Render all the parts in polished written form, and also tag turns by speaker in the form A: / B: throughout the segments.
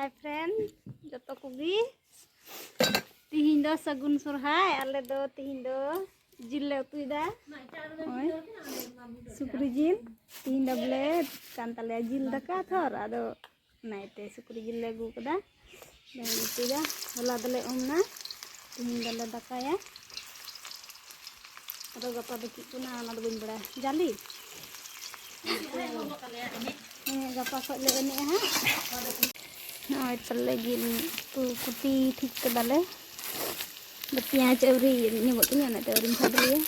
A: hi friend जतो कोगी तिहिन दो सगुन सोरहाय आले दो तिहिन दो जिल ले उतुइदा सुक्री जिल तिहिन दो बोले कान ताले जिल दाका थोर आदो नाइते सुक्री जिल ले अगु कदा दे उतुइदा होला दले उमना तिहिन दले दाकाया आदो गपा दो किकुना ना दो बिन बड़ा जाली गपा खो ले एने हा नय तले जिल तु कुटी ठीक कदाले पियाज अवरी nyebut ini anak teori dulu ya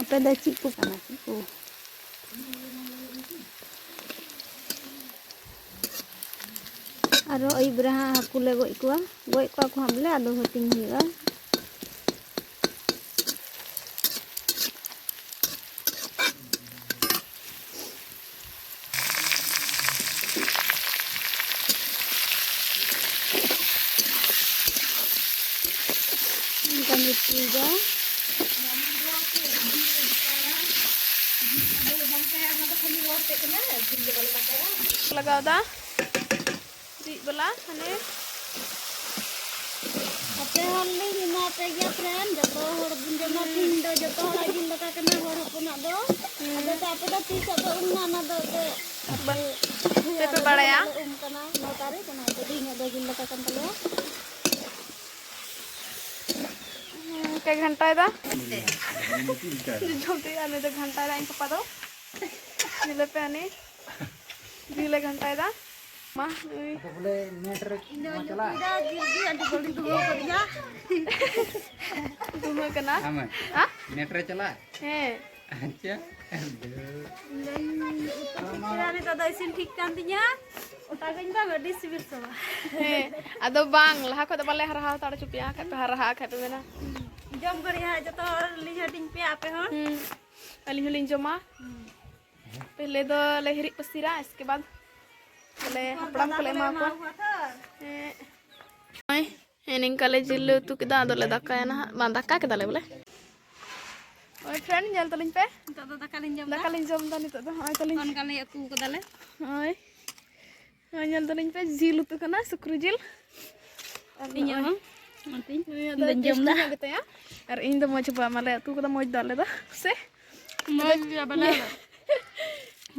A: apa dah cipu kana cipu aro ibra aku le goi ko aku hamle ado hoting hiwa juga लगाओ दा दी बोला हने अपे हल्ली हिना पे गया फ्रेंड जतो हर बुन जमा तीन दो जतो हर जिन लका कना हर हपना दो अबे ता पे दा तीस दो उन्ना ना दो ते पे बड़ाया कना नोतारे कना तो दी दो जिन लका कन तले kayak घंटा दा जोते आने तो घंटा दा इनको पता जिले पे आने जिले घंटा दा मां बोले नेट रे चला गिर आंटी गोली दुगो करिया दुगो कना हां नेट रे चला हे अच्छा किराने तो इसिन ठीक कान तिnya उतागन बा गडी सिबिल सवा हे आदो बांग लहा को तो बाले हरहा ताड़ चुपिया का पे हरहा का पे मेना जम करिया जतो लिंग हटिंग पे आपे हन अली हलिंग जमा पहले दो लहरी पसीरा इसके बाद ले हपड़ाम को ले मा को ओय हेनिंग काले जिल तु किदा दले दाका ना बा दाका के दले बोले ओय फ्रेंड जल तलिंग पे तो दाका लिंग जम दा नितो दो ओय तलिंग कोन काले अतु को दले ओय ओय जल तलिंग पे जिल तु कना सुक्रू जिल इnya nanti jam dah gitu ya hari ini mau coba malah tuh kita mau dalam dah sih mau benar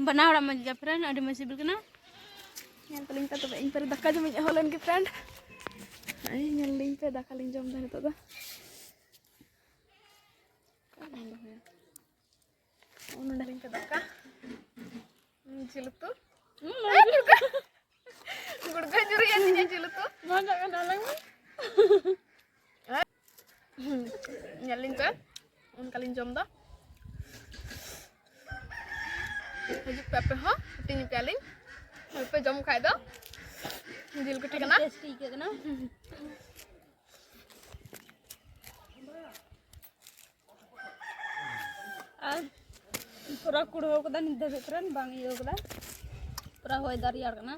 A: benar orang mau jadi friend ada masih berkena yang paling tak tuh ini pada dakar cuma holen ke friend ini nyeling pada dakar jam dah itu dah oh udah ring ke dakar cilut tuh gurga juri yang cilut tuh mana kan dalang nyalin kan un kalin jom dah hajik pepe ha tin paling pe jom khai dah jil kuti kana tasty ke kana pura kudu kada nidda vetran bang iyo kada pura hoy dar yar kana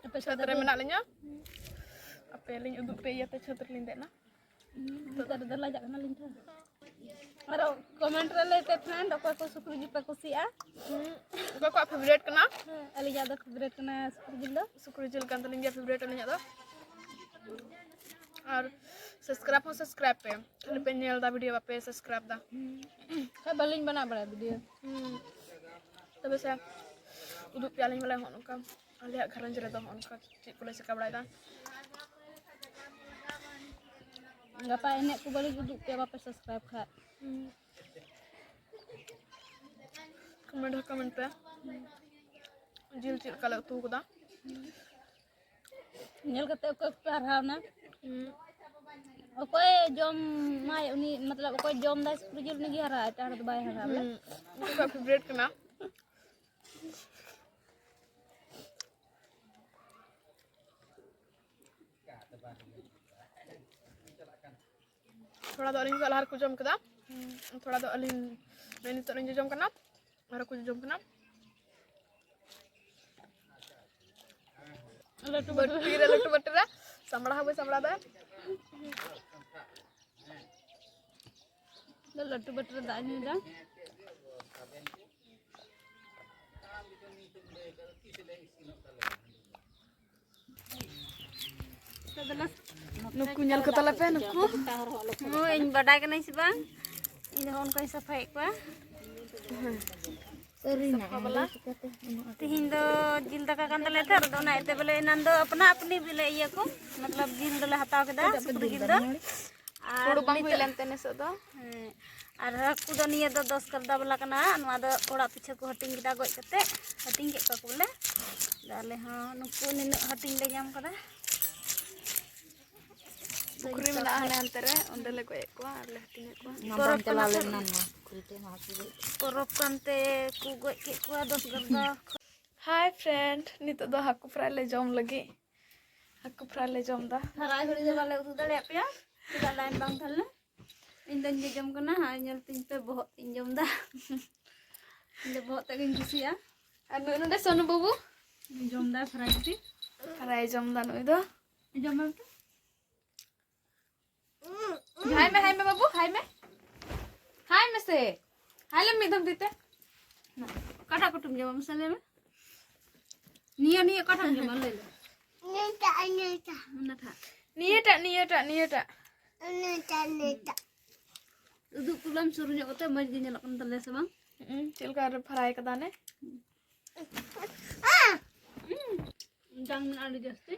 A: apa satre menak lenya apa liñ uduk pe ya te satre linde na to dar lajak kana linta aro comment rele te friend ko sukru ji pe kusia ko favorite kana ali jada favorite kana sukru jil kan liñ ya favorite liñ do और subscribe पे खाली पे nail दा video पे subscribe दा का बलिंग बना बड़ा वीडियो तबे से उदुक प्यालिंग वाला होन का आलिया घरन जरे दो होन का चीज को ले से कबड़ा दा गपा एने को बलि उदुक पे बापे सब्सक्राइब खा कमेंट पे जिल चिल कले तू को दा नेल कते को पढ़ावना ओकोय जम माय उनी मतलब ओकोय जम दा स्प्रिजल नि हरा एटा तो बाय हरा ले ओका फेवरेट कना थोड़ा दो अलिंग लहर को जम कदा थोड़ा दो अलिंग मैंने तो अलिंग जम कना हर को जम कना लट्टू बट्टू रे संबड़ा दा लट्टू बटर दाग ᱧᱩᱭᱫᱟ नुकु ñal ko tala pe nuku ᱤᱧ ᱵᱟᱰᱟᱭ ᱠᱟᱹᱱᱟᱹᱧ ᱥᱮ ᱵᱟᱝ ᱤᱧ ᱫᱚ ᱚᱱᱠᱟᱧ ᱥᱟᱯᱷᱟᱭᱮᱫ ᱠᱚᱣᱟ तिहिन दो जिल दाका कान तले थे और ना एते बोले एनान दो अपना अपनी बोले इया को मतलब जिल दोले हताव केदा सुपुर जिल दो और बांग हुई लेनते ने सो दो और हाकु दो निये दो 10 करदा वाला कना नवा दो ओड़ा पीछे को हटिंग केदा गoj कते हटिंग के का बोले दाले हां नुकु निन हटिंग ले जाम कदा कुकरी में आने अंतरे ओंडले को एकवा और ले हटिंग एकवा परब चला ले नान कुरीते मासी परब कांते कु गoj के को 10 करदा हाय फ्रेंड नितो दो हाकु फ्राई ले जम लगी हाकु फ्राई ले जम दा फ्राई घड़ी दे वाले उतु दले पे तिदा लाइन बांग थले इन दन जे जम कना हाय ñal तिन पे बहुत इन जम दा इन बहुत तक इन कुसिया और नोडे सोनू बाबू जम दा फ्राई जम दा नोई दो जम में हाय में बाबू हाय में से हाय ले मिदम दीते ना काटा कुटुम जम मसाले में निया काटा जम ले ले नियटा उदु कुलम सुरु ᱧᱚᱜ ᱠᱟᱛᱮ ᱢᱚᱡ ᱜᱮ ᱧᱮᱞᱚᱜ ᱠᱟᱱ ᱛᱟᱞᱮ ᱥᱮ ᱵᱟᱝ ᱪᱮᱞᱠᱟ ᱨᱮ ᱯᱷᱨᱟᱭ ᱠᱟᱫᱟ ᱱᱮ ᱡᱟᱝ ᱢᱮᱱᱟᱜᱼᱟ ᱟᱹᱰᱤ ᱡᱟᱹᱥᱛᱤ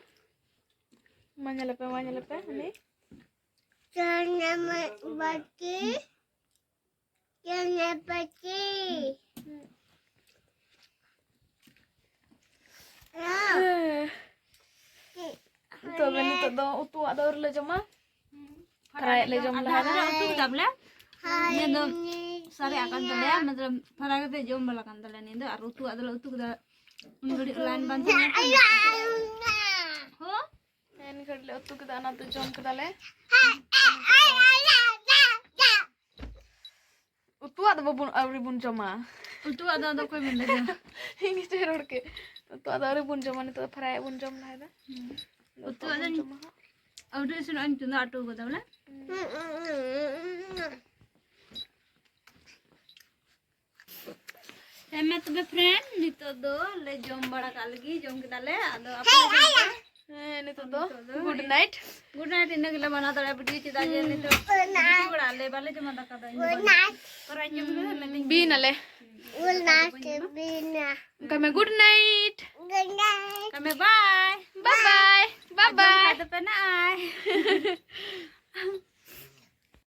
A: ᱢᱟᱧᱮᱞᱮᱯᱮ ᱦᱟᱱᱤ ᱡᱟᱱᱟ ᱵᱟᱠᱤ तो बनी तो दो उतु आदर ले जमा फ्राई ले जम लहा उतु दाबले ये दो सारे आकान तले मतलब फ्राई करते जम वाला कान तले ने दो और उतु आदर उतु दा उन घड़ी लाइन बांध हो एन घड़ी उतु के दाना तो जम के दाले उतु आदर बबुन आवरी बुन जमा उतु आदर कोई मिल ले हिंगी ते रोड के उतु आदर बुन जमा ने तो फ्राई बुन जम लहा दा उतु आदर औडे सुन अन तुना आटो गदवला हेमे तबे फ्रेंड नितो दो ले जम बड़ा कालगी जम के दाले आदो आपन नितो दो गुड नाइट इन गला बना तळे बिटी चिदा जे नितो बड़ा ले बाले जमा दका दा गुड नाइट पर जम ले बीन ले गुड नाइट बीना कमे गुड नाइट कमे bye bye bye bye bye